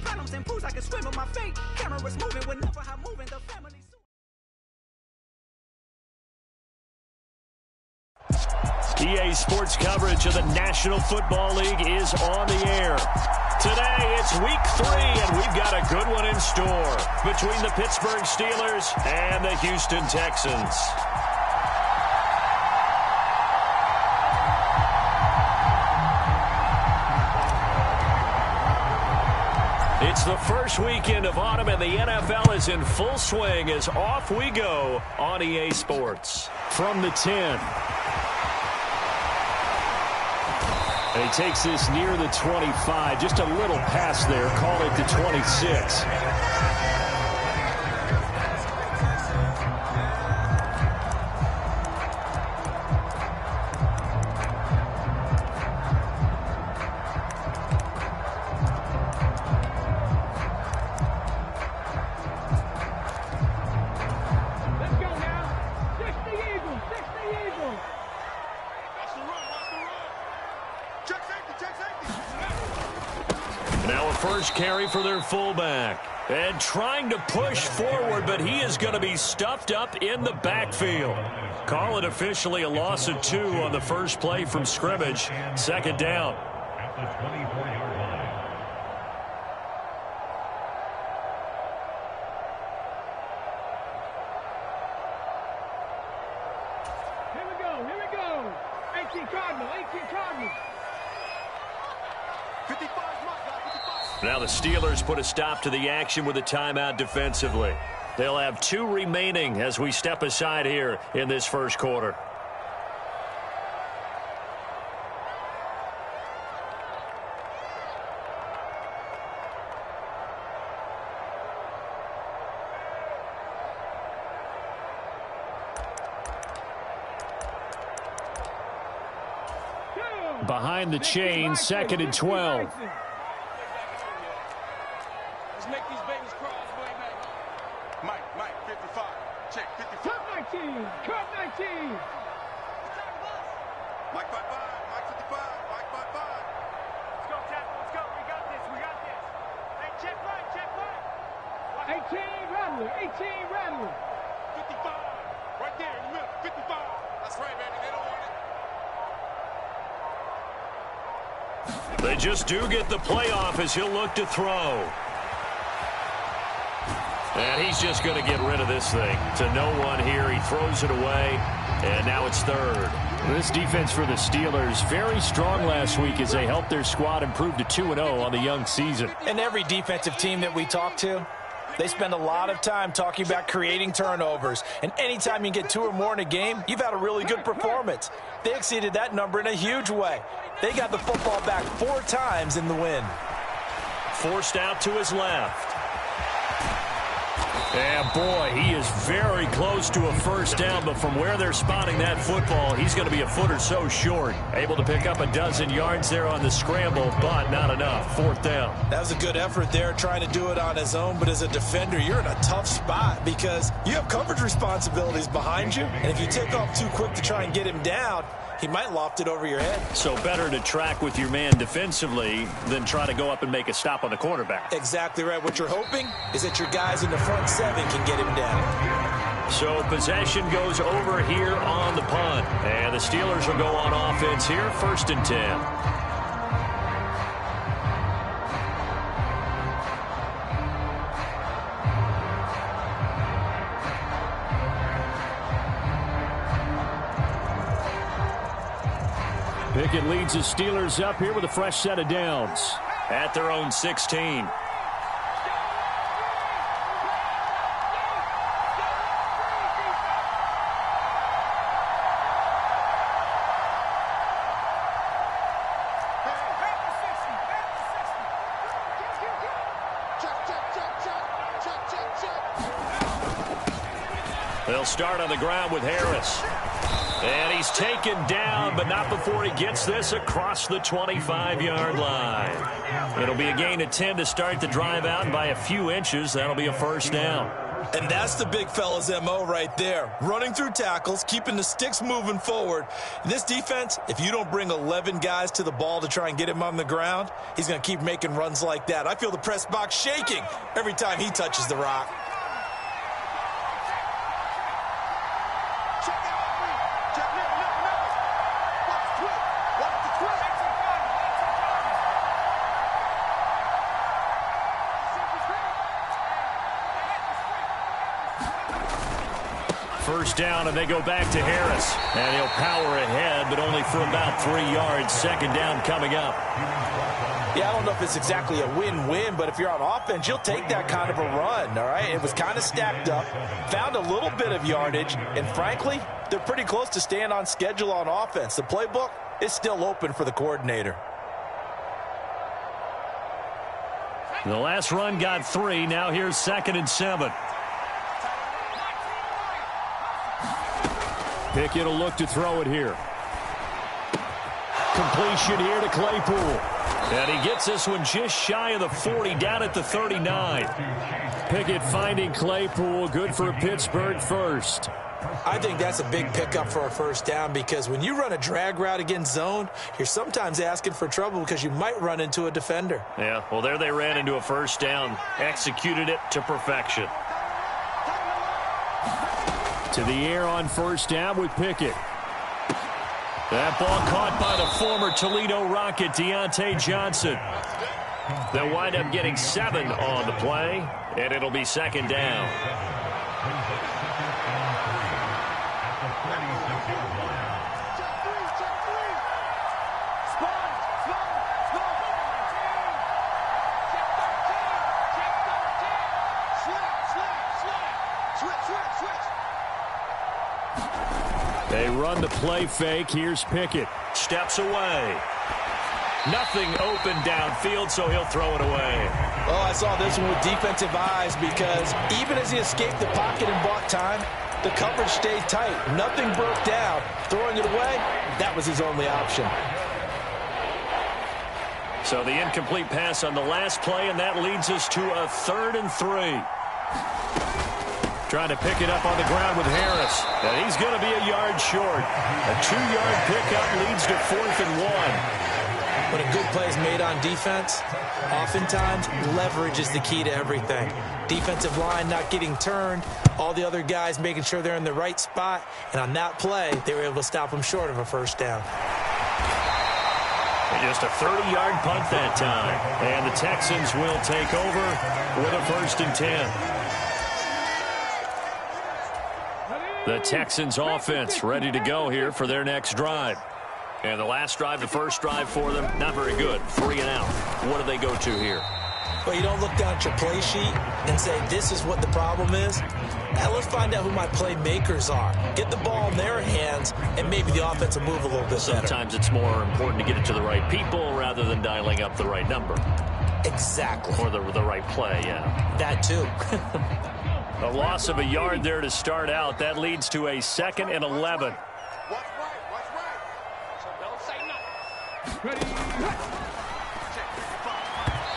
Problems and pools, I can swim with my feet. Cameras moving whenever I'm moving. The family. EA Sports coverage of the National Football League is on the air. Today, it's week 3, and we've got a good one in store between the Pittsburgh Steelers and the Houston Texans. It's the first weekend of autumn, and the NFL is in full swing as off we go on EA Sports. From the 10. And he takes this near the 25. Just a little pass there. Call it the 26. First carry for their fullback. And trying to push forward, but he is going to be stuffed up in the backfield. Call it officially a loss of 2 on the first play from scrimmage. Second down. At the 24-yard line. Here we go. 18 Cardinal. 55 mark. Now the Steelers put a stop to the action with a timeout defensively. They'll have 2 remaining as we step aside here in this first quarter. Behind the chain, 2nd and 12. Make these babies crawl all the way back. Mike, 55. Check, 55. Cut 19. Mike 55. Mike 55. Mike 55. Let's go, Tackle. Let's go. We got this. Hey, check right. 18 Rattler. 55. Right there in the middle. 55. That's right, baby. They don't want it. They just do get the playoff as he'll look to throw. And he's just going to get rid of this thing to no one here. He throws it away, and now it's 3rd. This defense for the Steelers, very strong last week as they helped their squad improve to 2-0 on the young season. And every defensive team that we talk to, they spend a lot of time talking about creating turnovers. And anytime you get 2 or more in a game, you've had a really good performance. They exceeded that number in a huge way. They got the football back 4 times in the win. Forced out to his left. And, boy, he is very close to a first down, but from where they're spotting that football, he's going to be a foot or so short. Able to pick up a dozen yards there on the scramble, but not enough. 4th down. That was a good effort there, trying to do it on his own, but as a defender, you're in a tough spot because you have coverage responsibilities behind you, and if you take off too quick to try and get him down, he might loft it over your head. So better to track with your man defensively than try to go up and make a stop on the quarterback. Exactly right. What you're hoping is that your guys in the front 7 can get him down. So possession goes over here on the punt. And the Steelers will go on offense here, 1st and 10. Pickett leads the Steelers up here with a fresh set of downs at their own 16. They'll start on the ground with Harris. And he's taken down, but not before he gets this across the 25-yard line. It'll be a gain of 10 to start the drive out, and by a few inches, that'll be a first down. And that's the big fella's MO right there. Running through tackles, keeping the sticks moving forward. In this defense, if you don't bring 11 guys to the ball to try and get him on the ground, he's going to keep making runs like that. I feel the press box shaking every time he touches the rock. First down, and they go back to Harris. And he'll power ahead, but only for about 3 yards. Second down coming up. Yeah, I don't know if it's exactly a win-win, but if you're on offense, you'll take that kind of a run, all right? It was kind of stacked up, found a little bit of yardage, and frankly, they're pretty close to staying on schedule on offense. The playbook is still open for the coordinator. The last run got 3. Now here's 2nd and 7. Pickett will look to throw it here. Completion here to Claypool. And he gets this one just shy of the 40, down at the 39. Pickett finding Claypool, good for Pittsburgh first. I think that's a big pickup for a first down because when you run a drag route against zone, you're sometimes asking for trouble because you might run into a defender. Yeah, well, there they ran into a first down. Executed it to perfection. To the air on first down with Pickett. That ball caught by the former Toledo Rocket, Deontay Johnson. They'll wind up getting 7 on the play, and it'll be 2nd down. They run the play fake. Here's Pickett. Steps away. Nothing open downfield, so he'll throw it away. Oh, I saw this one with defensive eyes because even as he escaped the pocket and bought time, the coverage stayed tight. Nothing broke down. Throwing it away, that was his only option. So the incomplete pass on the last play, and that leads us to a 3rd and 3. Trying to pick it up on the ground with Harris. And he's going to be a yard short. A 2-yard pickup leads to 4th and 1. When a good play is made on defense, oftentimes leverage is the key to everything. Defensive line not getting turned, all the other guys making sure they're in the right spot, and on that play, they were able to stop them short of a first down. And just a 30-yard punt that time. And the Texans will take over with a 1st and 10. The Texans offense ready to go here for their next drive. And the last drive, the first drive for them, not very good. 3 and out. What do they go to here? Well, you don't look down at your play sheet and say, this is what the problem is. Now, let's find out who my playmakers are. Get the ball in their hands, and maybe the offense will move a little bit better. Sometimes it's more important to get it to the right people rather than dialing up the right number. Exactly. Or the right play, yeah. That, too. A loss of a yard there to start out. That leads to a 2nd and 11. Watch right. So don't say nothing.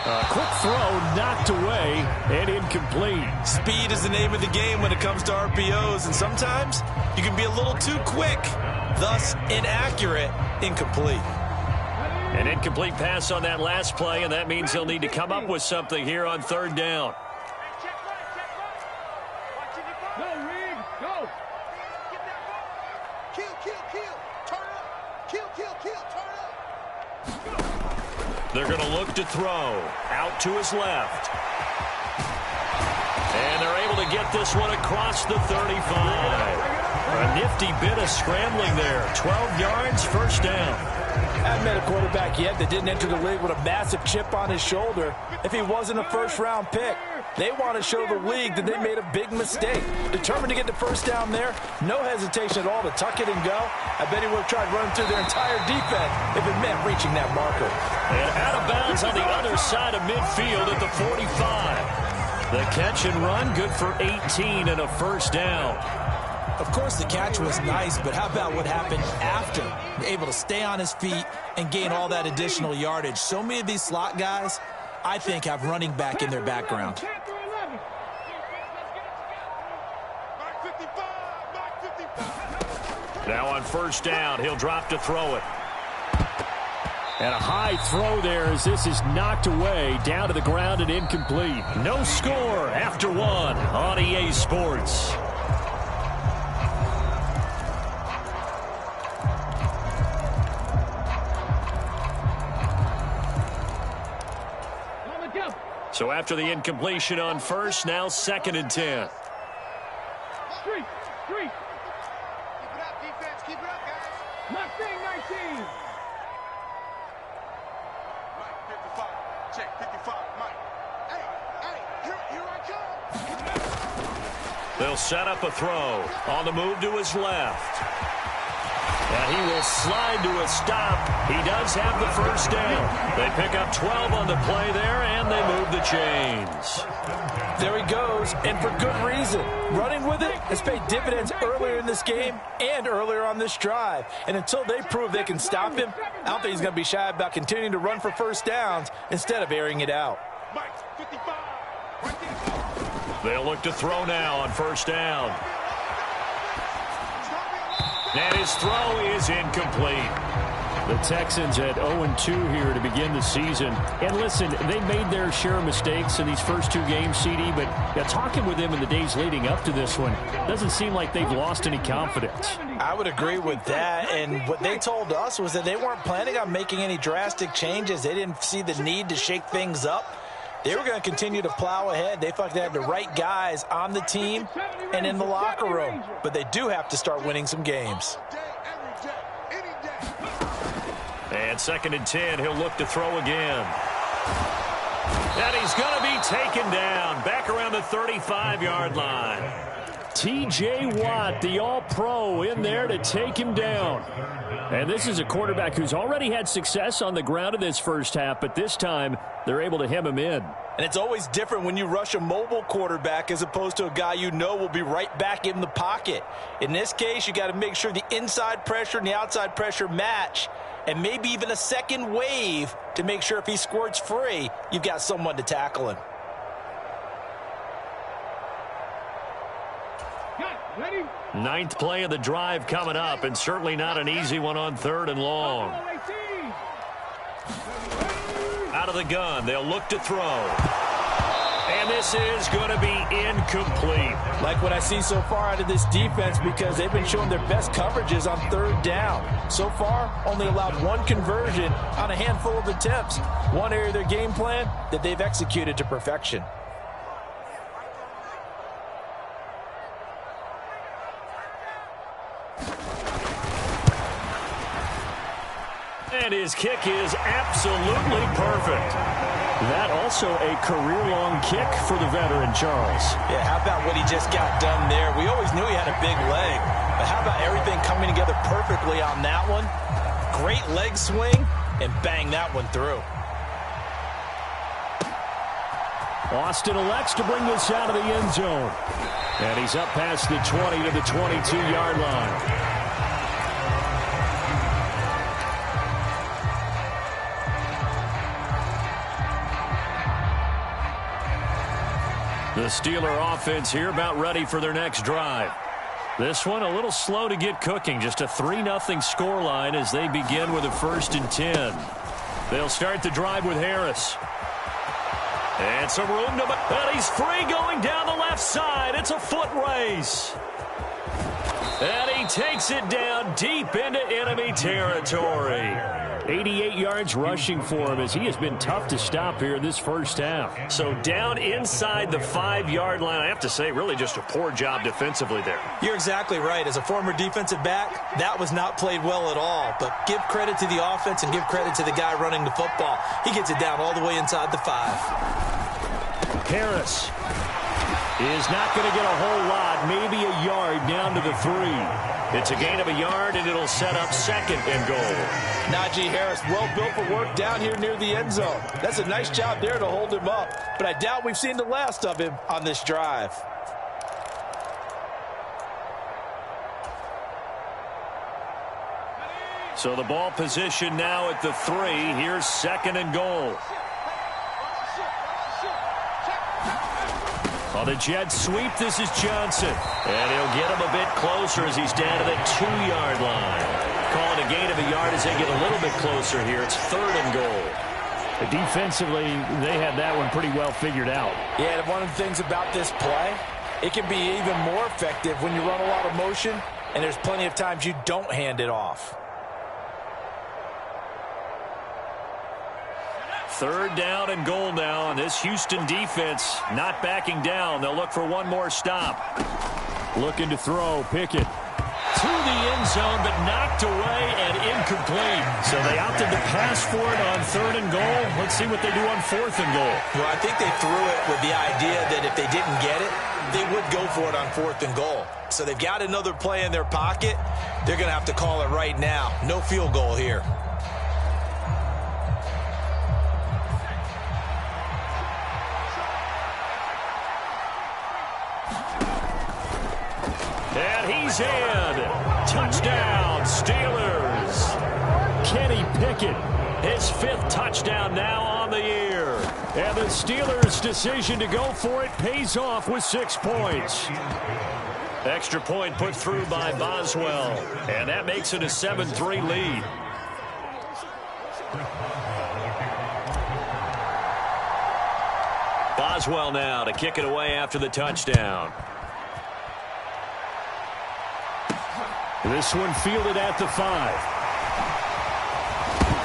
A quick throw knocked away and incomplete. Speed is the name of the game when it comes to RPOs, and sometimes you can be a little too quick, thus inaccurate, incomplete. An incomplete pass on that last play, and that means they'll need to come up with something here on 3rd down. They're going to look to throw out to his left. And they're able to get this one across the 35. A nifty bit of scrambling there. 12 yards, first down. I haven't met a quarterback yet that didn't enter the league with a massive chip on his shoulder if he wasn't a first-round pick. They want to show the league that they made a big mistake. Determined to get the first down there, no hesitation at all to tuck it and go. I bet he would have tried running through their entire defense if it meant reaching that marker. And out of bounds on the other side of midfield at the 45. The catch and run, good for 18 and a first down. Of course, the catch was nice, but how about what happened after? Able to stay on his feet and gain all that additional yardage. So many of these slot guys, I think, have running back in their background. Now on first down, he'll drop to throw it. And a high throw there as this is knocked away, down to the ground and incomplete. No score after one on EA Sports. So after the incompletion on first, now 2nd and 10. Street. Keep it up, defense. Keep it up, guys. Mustang 19. Mike, 55. Check, 55. Mike. Hey, here I come. They'll set up a throw. On the move to his left. And he will slide to a stop. He does have the first down. They pick up 12 on the play there, and they move the chains. There he goes, and for good reason. Running with it has paid dividends earlier in this game and earlier on this drive. And until they prove they can stop him, I don't think he's going to be shy about continuing to run for first downs instead of airing it out. Mike, 55. They'll look to throw now on first down. And his throw is incomplete. The Texans at 0-2 here to begin the season. And listen, they made their share of mistakes in these first 2 games, CD, but talking with them in the days leading up to this one, doesn't seem like they've lost any confidence. I would agree with that, and what they told us was that they weren't planning on making any drastic changes. They didn't see the need to shake things up. They were going to continue to plow ahead. They felt they had the right guys on the team and in the locker room. But they do have to start winning some games. And 2nd and 10, he'll look to throw again. And he's going to be taken down back around the 35-yard line. T.J. Watt, the All-Pro, in there to take him down. And this is a quarterback who's already had success on the ground in this first half, but this time they're able to hem him in. And it's always different when you rush a mobile quarterback as opposed to a guy you know will be right back in the pocket. In this case, you got to make sure the inside pressure and the outside pressure match, and maybe even a second wave to make sure if he squirts free, you've got someone to tackle him. Ready? 9th play of the drive coming up, and certainly not an easy one on 3rd and long. Out of the gun, they'll look to throw. And this is going to be incomplete. Like what I see so far out of this defense, because they've been showing their best coverages on 3rd down. So far, only allowed 1 conversion on a handful of attempts. One area of their game plan that they've executed to perfection. And his kick is absolutely perfect. That also a career-long kick for the veteran, Charles. Yeah, how about what he just got done there? We always knew he had a big leg, but how about everything coming together perfectly on that one? Great leg swing, and bang that one through. Austin elects to bring this out of the end zone. And he's up past the 20 to the 22-yard line. The Steeler offense here about ready for their next drive. This one a little slow to get cooking. Just a 3-0 scoreline as they begin with a 1st and 10. They'll start the drive with Harris. And some room to... And he's free going down the left side. It's a foot race. And he takes it down deep into enemy territory. 88 yards rushing for him as he has been tough to stop here in this first half. So down inside the 5-yard line, I have to say, really just a poor job defensively there. You're exactly right. As a former defensive back, that was not played well at all. But give credit to the offense and give credit to the guy running the football. He gets it down all the way inside the 5. Harris is not going to get a whole lot, maybe a yard down to the 3. It's a gain of a yard, and it'll set up 2nd and goal. Najee Harris, well built for work down here near the end zone. That's a nice job there to hold him up, but I doubt we've seen the last of him on this drive. So the ball position now at the 3. Here's 2nd and goal. On the jet sweep, this is Johnson. And he'll get him a bit closer as he's down to the 2-yard line. Calling a gain of a yard as they get a little bit closer here. It's 3rd and goal. Defensively, they had that one pretty well figured out. Yeah, and one of the things about this play, it can be even more effective when you run a lot of motion, and there's plenty of times you don't hand it off. 3rd down and goal now, and this Houston defense not backing down. They'll look for one more stop. Looking to throw, Pickett. To the end zone, but knocked away and incomplete. So they opted to pass for it on 3rd and goal. Let's see what they do on 4th and goal. Well, I think they threw it with the idea that if they didn't get it, they would go for it on 4th and goal. So they've got another play in their pocket. They're going to have to call it right now. No field goal here. And he's in. Touchdown, Steelers. Kenny Pickett. His 5th touchdown now on the year. And the Steelers' decision to go for it pays off with 6 points. Extra point put through by Boswell. And that makes it a 7-3 lead. Boswell now to kick it away after the touchdown. This one fielded at the 5.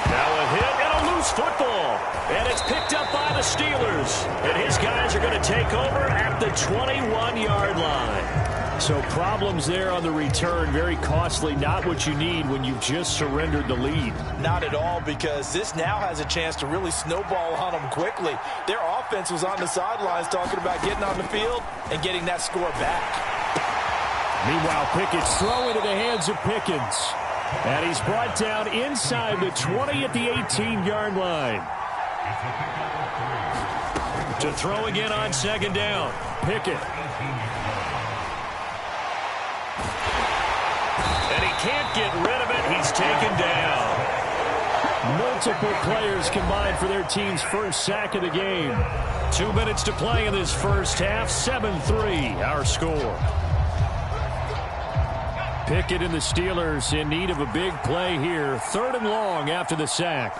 Now a hit and a loose football. And it's picked up by the Steelers. And his guys are going to take over at the 21-yard line. So problems there on the return. Very costly. Not what you need when you've just surrendered the lead. Not at all, because this now has a chance to really snowball on them quickly. Their offense was on the sidelines talking about getting on the field and getting that score back. Meanwhile, Pickett's throw into the hands of Pickens. And he's brought down inside the 20 at the 18-yard line. To throw again on 2nd down. Pickett. And he can't get rid of it. He's taken down. Multiple players combined for their team's first sack of the game. 2 minutes to play in this first half. 7-3, our score. Pickett and the Steelers in need of a big play here. 3rd and long after the sack.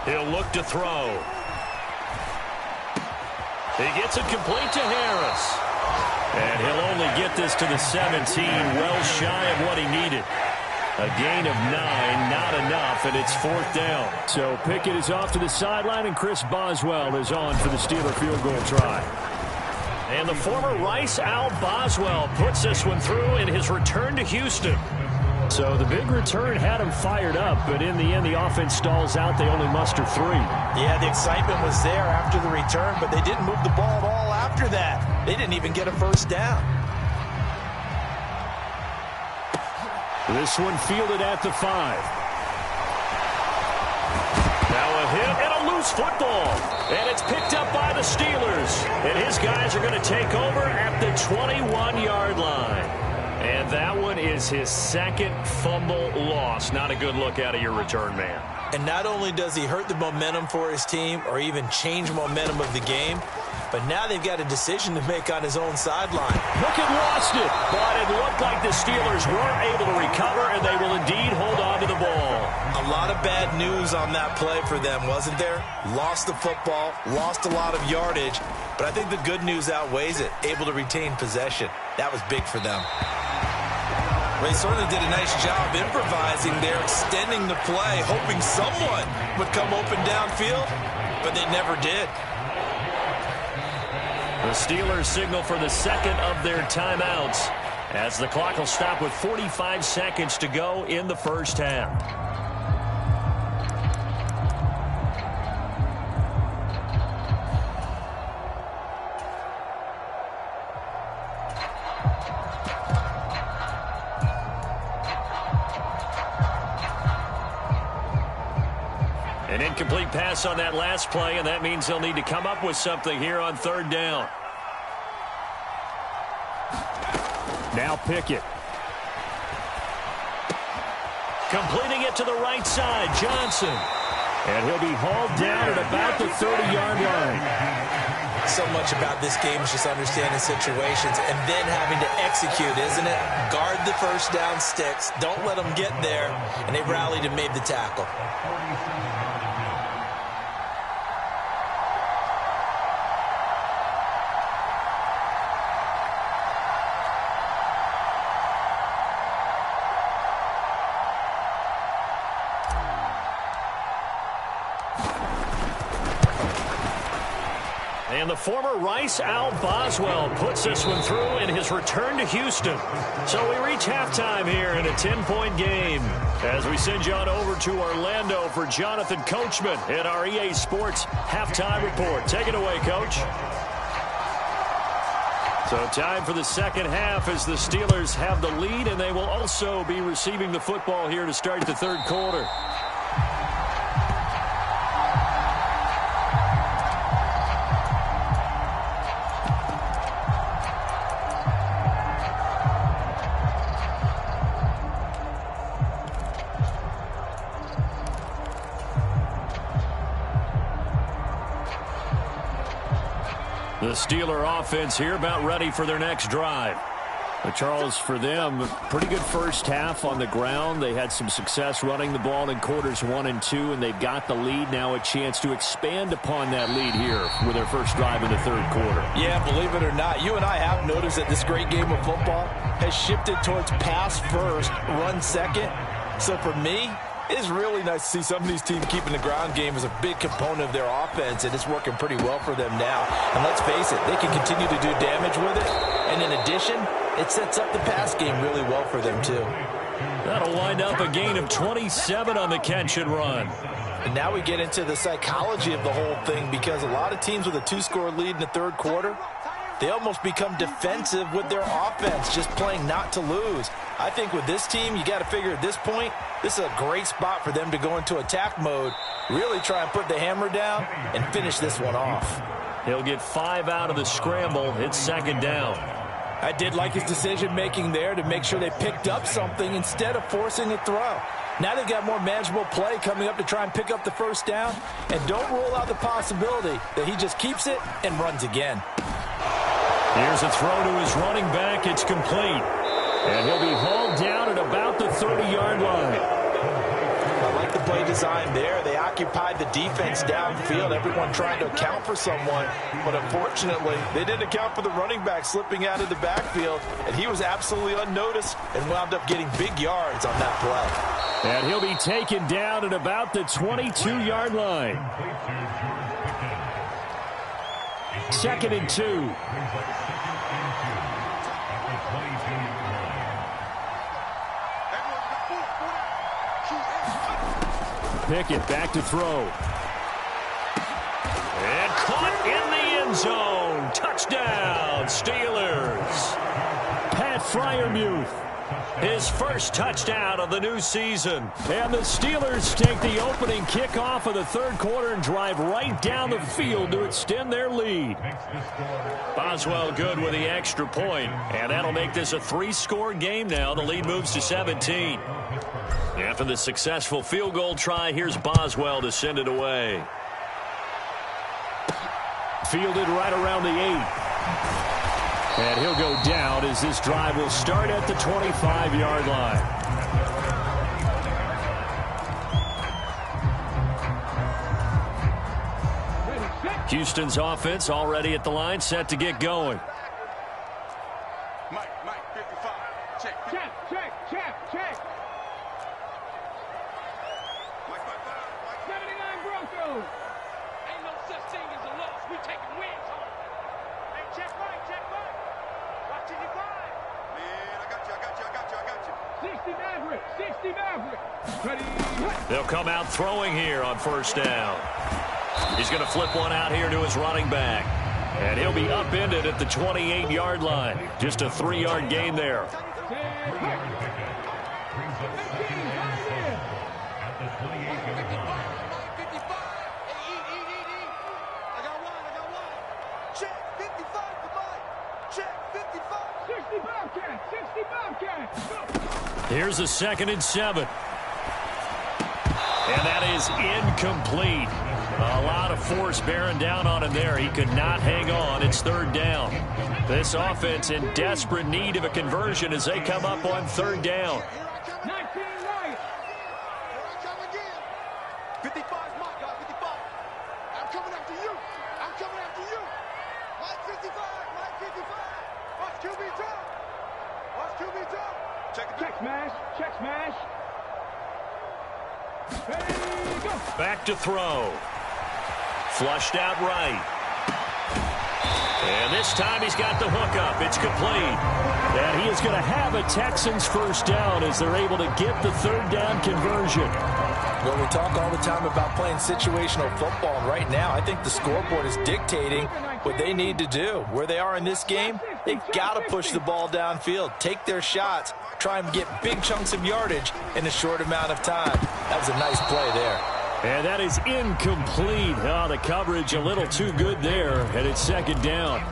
He'll look to throw. He gets it complete to Harris. And he'll only get this to the 17, well shy of what he needed. A gain of 9, not enough, and it's 4th down. So Pickett is off to the sideline, and Chris Boswell is on for the Steeler field goal try. And the former Rice Al Boswell puts this one through in his return to Houston. So the big return had him fired up, but in the end, the offense stalls out. They only muster 3. Yeah, the excitement was there after the return, but they didn't move the ball at all after that. They didn't even get a first down. This one fielded at the 5. Now a hit and a loose football. And it's picked up by the Steelers. And his guys are going to take over at the 21-yard line. And that one is his 2nd fumble loss. Not a good look out of your return man. And not only does he hurt the momentum for his team or even change momentum of the game, but now they've got a decision to make on his own sideline. Pickett lost it, but it looked like the Steelers weren't able to recover, and they will indeed hold on to the ball. A lot of bad news on that play for them, wasn't there? Lost the football, lost a lot of yardage, but I think the good news outweighs it. Able to retain possession. That was big for them. They certainly did a nice job improvising there, extending the play, hoping someone would come open downfield, but they never did. The Steelers signal for the 2nd of their timeouts as the clock will stop with 45 seconds to go in the first half. An incomplete pass on that last play, and that means they'll need to come up with something here on 3rd down. Now Pickett. Completing it to the right side, Johnson. And he'll be hauled down at about the 30-yard line. So much about this game is just understanding situations and then having to execute, isn't it? Guard the first down sticks. Don't let them get there. And they rallied and made the tackle. And the former Rice Al Boswell puts this one through in his return to Houston. So we reach halftime here in a 10-point game as we send you on over to Orlando for Jonathan Coachman in our EA Sports Halftime Report. Take it away, Coach. So time for the second half as the Steelers have the lead, and they will also be receiving the football here to start the third quarter. The Steeler offense here about ready for their next drive. But Charles, for them, pretty good first half on the ground. They had some success running the ball in quarters 1 and 2, and they've got the lead. Now a chance to expand upon that lead here with their first drive in the third quarter. Yeah, believe it or not, you and I have noticed that this great game of football has shifted towards pass first, run second. So for me, it's really nice to see some of these teams keeping the ground game as a big component of their offense, and it's working pretty well for them now. And let's face it, they can continue to do damage with it. And in addition, it sets up the pass game really well for them, too. That'll wind up a gain of 27 on the catch and run. And now we get into the psychology of the whole thing, because a lot of teams with a 2-score lead in the third quarter, they almost become defensive with their offense, just playing not to lose. I think with this team, you got to figure at this point, this is a great spot for them to go into attack mode, really try and put the hammer down and finish this one off. He'll get 5 out of the scramble. It's second down. I did like his decision-making there to make sure they picked up something instead of forcing a throw. Now they've got more manageable play coming up to try and pick up the first down, and don't rule out the possibility that he just keeps it and runs again. Here's a throw to his running back. It's complete. And he'll be hauled down at about the 30-yard line. I like the play design there. They occupied the defense downfield, everyone trying to account for someone. But unfortunately, they didn't account for the running back slipping out of the backfield, and he was absolutely unnoticed and wound up getting big yards on that play. And he'll be taken down at about the 22-yard line. Second and 2. Pickett back to throw. And caught in the end zone. Touchdown, Steelers. Pat Freiermuth, his first touchdown of the new season. And the Steelers take the opening kickoff of the third quarter and drive right down the field to extend their lead. Boswell good with the extra point, and that'll make this a 3-score game now. The lead moves to 17. After the successful field goal try, here's Boswell to send it away. Fielded right around the 8. And he'll go down as this drive will start at the 25-yard line. Houston's offense already at the line, set to get going. Mike, 55. Check. Mike, 79 Broncos. Ain't no such thing as a loss. We taking wins home. Hey, check right. Watching you five. Man, I got you. 60 Maverick. Ready. They'll come out throwing here on first down. He's going to flip one out here to his running back. And he'll be upended at the 28-yard line. Just a 3-yard gain there. Here's a 2nd and 7. And that is incomplete. A lot of force bearing down on him there. He could not hang on. It's third down. This offense in desperate need of a conversion as they come up on third down. 19 Lions. 55 is my guy, 55. I'm coming after you. I'm coming after you. Mike 55, Mike 55. Watch QB jump. Watch QB jump. Check smash, check smash. Hey, go. Back to throw. Flushed out right. And this time he's got the hook up. It's complete. And he is going to have a Texans first down as they're able to get the third down conversion. Well, we talk all the time about playing situational football, and right now I think the scoreboard is dictating what they need to do. Where they are in this game, they've got to push the ball downfield, take their shots, try and get big chunks of yardage in a short amount of time. That was a nice play there. And that is incomplete. Oh, the coverage a little too good there, and it's second down.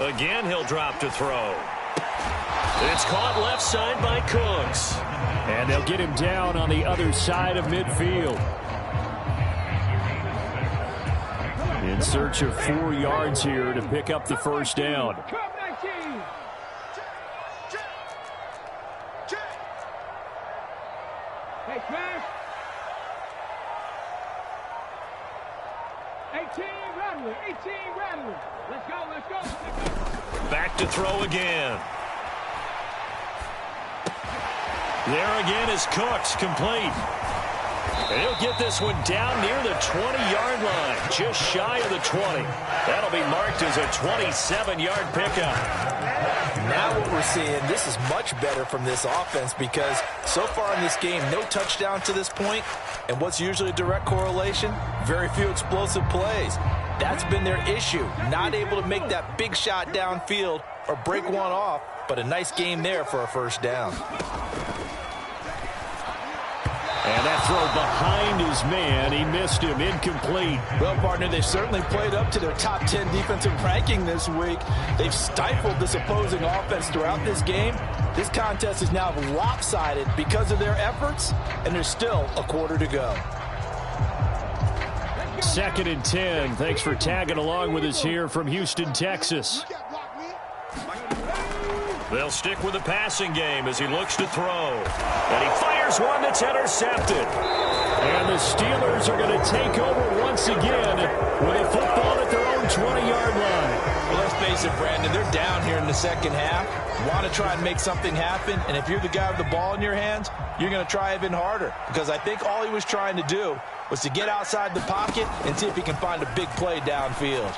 Again, he'll drop to throw. It's caught left side by Cooks. And they'll get him down on the other side of midfield. In search of 4 yards here to pick up the first down. Hey, smash. 18 Rattler, 18 Rattler. Let's go, let's go, let's go. Back to throw again. There again is Cooks, complete. And he'll get this one down near the 20-yard line, just shy of the 20. That'll be marked as a 27-yard pickup. Now what we're seeing, this is much better from this offense because so far in this game, no touchdown to this point. And what's usually a direct correlation? Very few explosive plays. That's been their issue, not able to make that big shot downfield or break one off, but a nice game there for a first down. And that throw behind his man, he missed him, incomplete. Well, partner, they've certainly played up to their top 10 defensive ranking this week. They've stifled this opposing offense throughout this game. This contest is now lopsided because of their efforts, and there's still a quarter to go. 2nd and 10. Thanks for tagging along with us here from Houston, Texas. They'll stick with the passing game as he looks to throw. And he fires one that's intercepted. And the Steelers are going to take over once again with a football at their own 20-yard line. Well, let's face it, Brandon, they're down here in the second half. Want to try and make something happen, and if you're the guy with the ball in your hands, you're going to try even harder. Because I think all he was trying to do was to get outside the pocket and see if he can find a big play downfield.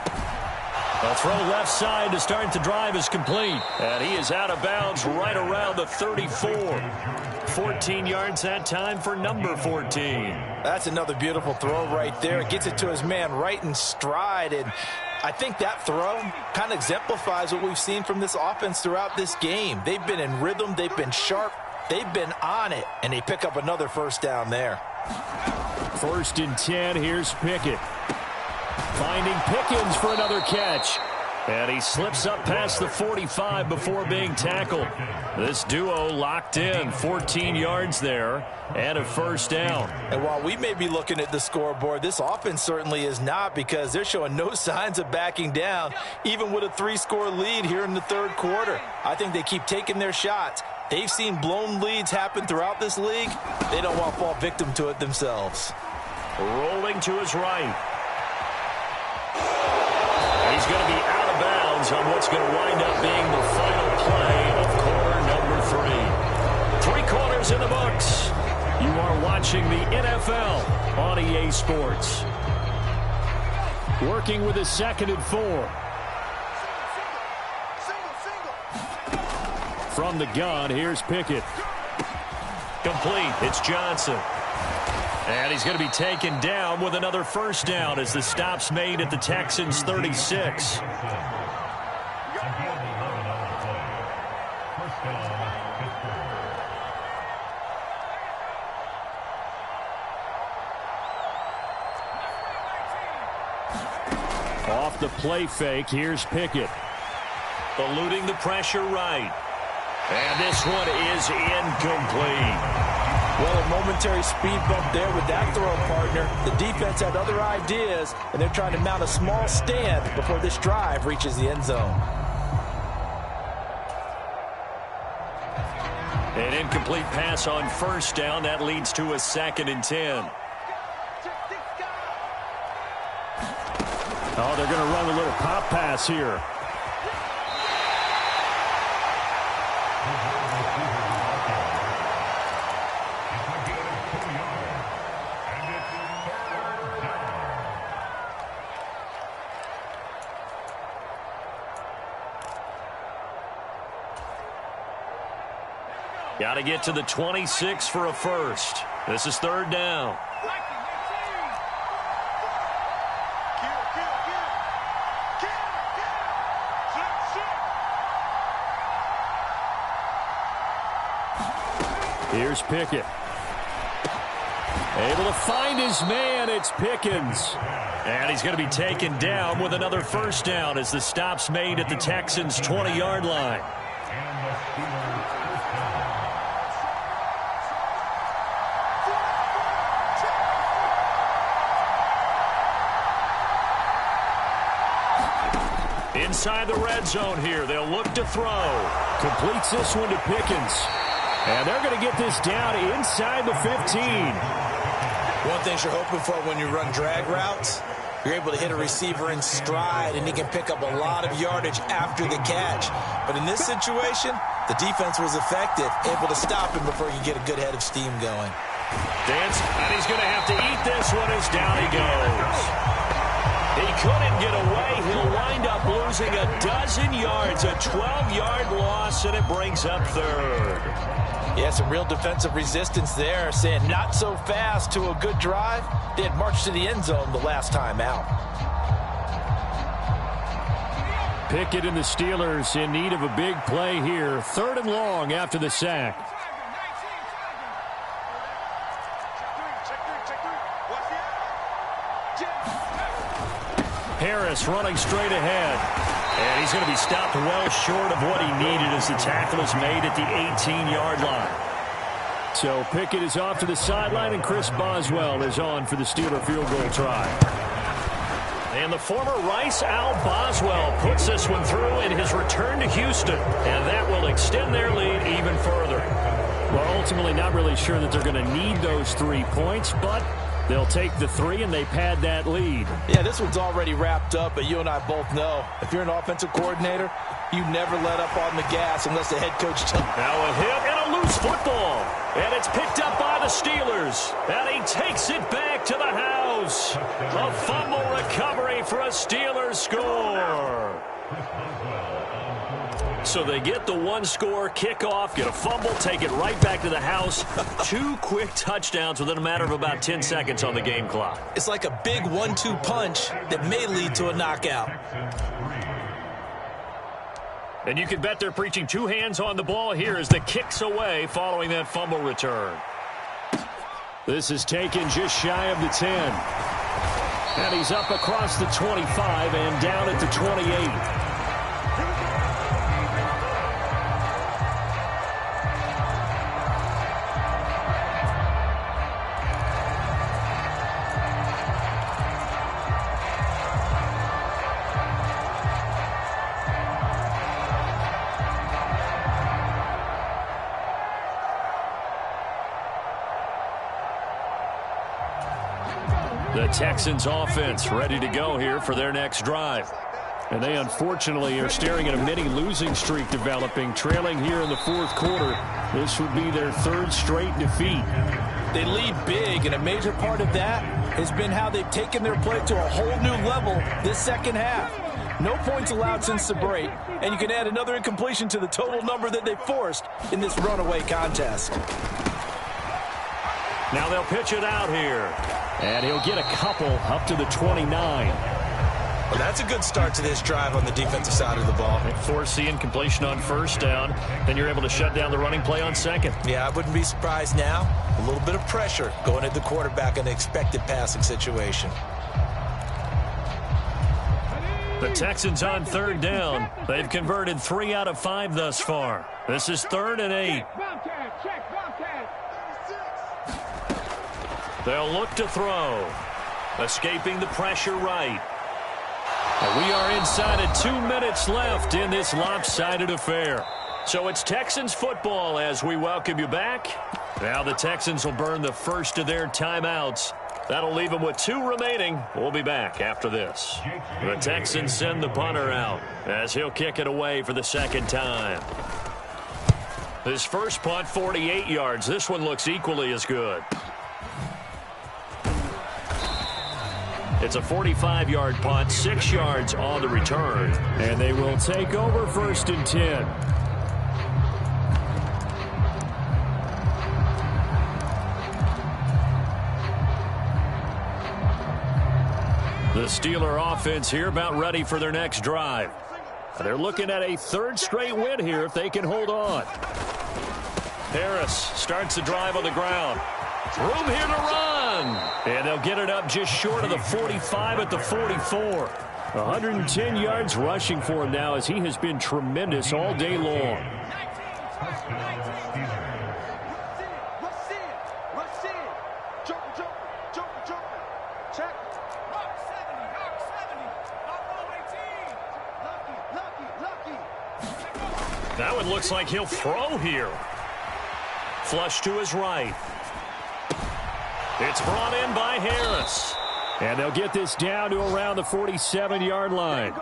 A throw left side to start the drive is complete. And he is out of bounds right around the 34. 14 yards that time for number 14. That's another beautiful throw right there. Gets it to his man right in stride. And I think that throw kind of exemplifies what we've seen from this offense throughout this game. They've been in rhythm. They've been sharp. They've been on it. And they pick up another first down there. 1st and 10. Here's Pickett. Finding Pickens for another catch. And he slips up past the 45 before being tackled. This duo locked in, 14 yards there, and a first down. And while we may be looking at the scoreboard, this offense certainly is not, because they're showing no signs of backing down, even with a 3-score lead here in the third quarter. I think they keep taking their shots. They've seen blown leads happen throughout this league. They don't want to fall victim to it themselves. Rolling to his right. He's going to be out of bounds on what's going to wind up being the final play of quarter number 3. 3 quarters in the books. You are watching the NFL on EA Sports. Working with a 2nd and 4. From the gun, here's Pickett. Complete. It's Johnson. And he's going to be taken down with another first down as the stop's made at the Texans' 36. Off the play fake, here's Pickett. Eluding the pressure right. And this one is incomplete. Well, a momentary speed bump there with that throw, partner. The defense had other ideas, and they're trying to mount a small stand before this drive reaches the end zone. An incomplete pass on first down. That leads to a 2nd and 10. Oh, they're going to run a little pop pass here. Got to get to the 26 for a first. This is 3rd down. Here's Pickett. Able to find his man. It's Pickens. And he's going to be taken down with another first down as the stop's made at the Texans' 20-yard line. Inside the red zone here. They'll look to throw. Completes this one to Pickens. And they're going to get this down inside the 15. One thing you're hoping for when you run drag routes, you're able to hit a receiver in stride, and he can pick up a lot of yardage after the catch. But in this situation, the defense was effective, able to stop him before he could get a good head of steam going. Dance, and he's going to have to eat this one as down he goes. He couldn't get away. He'll wind up losing a dozen yards, a 12-yard loss, and it brings up 3rd. Yeah, some real defensive resistance there, saying not so fast to a good drive. They had marched to the end zone the last time out. Pickett and the Steelers in need of a big play here. 3rd and long after the sack. Harris running straight ahead. And he's going to be stopped well short of what he needed as the tackle is made at the 18-yard line. So Pickett is off to the sideline, and Chris Boswell is on for the Steeler field goal try. And the former Rice Al Boswell puts this one through in his return to Houston. And that will extend their lead even further. Well, ultimately not really sure that they're going to need those 3 points, but they'll take the 3 and they pad that lead. Yeah, this one's already wrapped up, but you and I both know if you're an offensive coordinator, you never let up on the gas unless the head coach tells you. Now a hit and a loose football. And it's picked up by the Steelers. And he takes it back to the house. A fumble recovery for a Steelers score. So they get the 1-score kickoff, get a fumble, take it right back to the house. 2 quick touchdowns within a matter of about 10 seconds on the game clock. It's like a big 1-2 punch that may lead to a knockout. And you can bet they're preaching 2 hands on the ball here as the kick's away following that fumble return. This is taken just shy of the 10. And he's up across the 25 and down at the 28. The Texans offense ready to go here for their next drive. And they unfortunately are staring at a mini losing streak developing, trailing here in the 4th quarter. This would be their 3rd straight defeat. They lead big, and a major part of that has been how they've taken their play to a whole new level this second half. No points allowed since the break, and you can add another incompletion to the total number that they forced in this runaway contest. Now they'll pitch it out here. And he'll get a couple up to the 29. Well, that's a good start to this drive on the defensive side of the ball. Forcing completion on first down. Then you're able to shut down the running play on second. Yeah, I wouldn't be surprised now. A little bit of pressure going at the quarterback in an expected passing situation. The Texans on third down. They've converted 3 out of 5 thus far. This is 3rd and 8. They'll look to throw. Escaping the pressure right. And we are inside of 2 minutes left in this lopsided affair. So it's Texans football as we welcome you back. Now the Texans will burn the first of their timeouts. That'll leave them with 2 remaining. We'll be back after this. The Texans send the punter out as he'll kick it away for the second time. His first punt, 48 yards. This one looks equally as good. It's a 45-yard punt, 6 yards on the return. And they will take over 1st and 10. The Steeler offense here about ready for their next drive. They're looking at a 3rd straight win here if they can hold on. Harris starts the drive on the ground. Room here to run. And they'll get it up just short of the 45 at the 44. 110 yards rushing for him now as he has been tremendous all day long. That one looks like he'll throw here. Flush to his right. It's brought in by Harris. And they'll get this down to around the 47-yard line.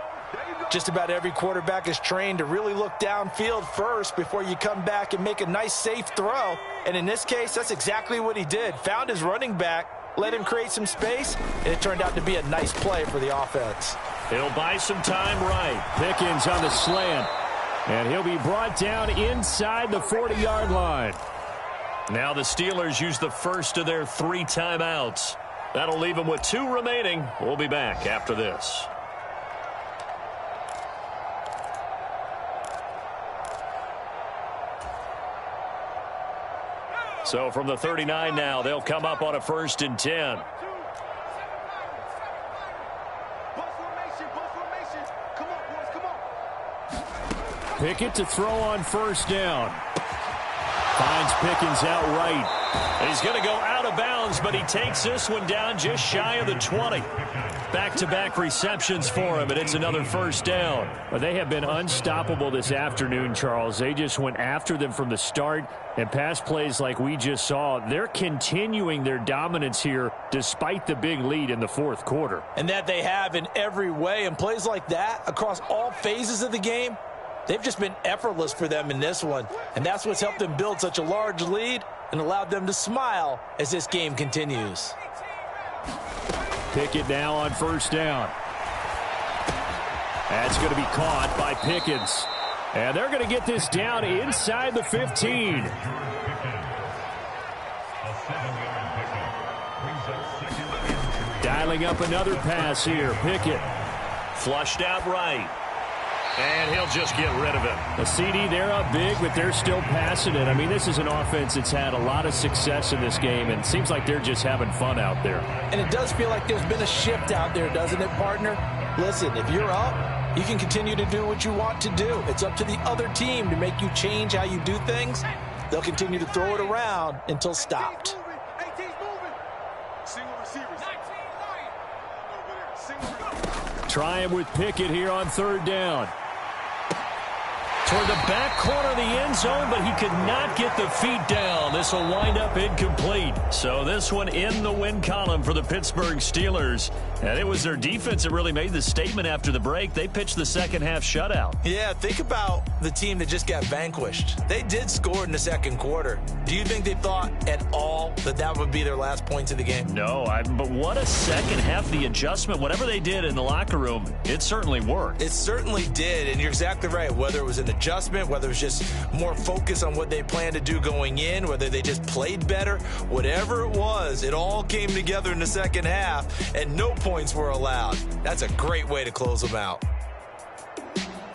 Just about every quarterback is trained to really look downfield first before you come back and make a nice, safe throw. And in this case, that's exactly what he did. Found his running back, let him create some space, and it turned out to be a nice play for the offense. He'll buy some time right. Pickens on the slant. And he'll be brought down inside the 40-yard line. Now the Steelers use the first of their 3 timeouts. That'll leave them with 2 remaining. We'll be back after this. So from the 39 now, they'll come up on a 1st and 10. Pickett to throw on 1st down. Finds Pickens outright. He's going to go out of bounds, but he takes this one down just shy of the 20. Back-to-back receptions for him, and it's another 1st down. Well, they have been unstoppable this afternoon, Charles. They just went after them from the start, and pass plays like we just saw, they're continuing their dominance here despite the big lead in the 4th quarter. And that they have in every way, and plays like that across all phases of the game, they've just been effortless for them in this one. And that's what's helped them build such a large lead and allowed them to smile as this game continues. Pickett now on 1st down. That's going to be caught by Pickens. And they're going to get this down inside the 15. Dialing up another pass here. Pickett. Flushed out right. And he'll just get rid of it. A CD, they're up big, but they're still passing it. I mean, this is an offense that's had a lot of success in this game, and it seems like they're just having fun out there. And it does feel like there's been a shift out there, doesn't it, partner? Listen, if you're up, you can continue to do what you want to do. It's up to the other team to make you change how you do things. They'll continue to throw it around until stopped. Try him with Pickett here on 3rd down. Toward the back corner of the end zone, but he could not get the feet down. This will wind up incomplete. So this one in the win column for the Pittsburgh Steelers. And it was their defense that really made the statement after the break. They pitched the second half shutout. Yeah, think about the team that just got vanquished. They did score in the second quarter. Do you think they thought at all that that would be their last points of the game? No, but what a second half. The adjustment, whatever they did in the locker room, it certainly worked. It certainly did, and you're exactly right. Whether it was an adjustment, whether it was just more focus on what they planned to do going in, whether they just played better, whatever it was, it all came together in the second half, and no points were allowed. That's a great way to close them out.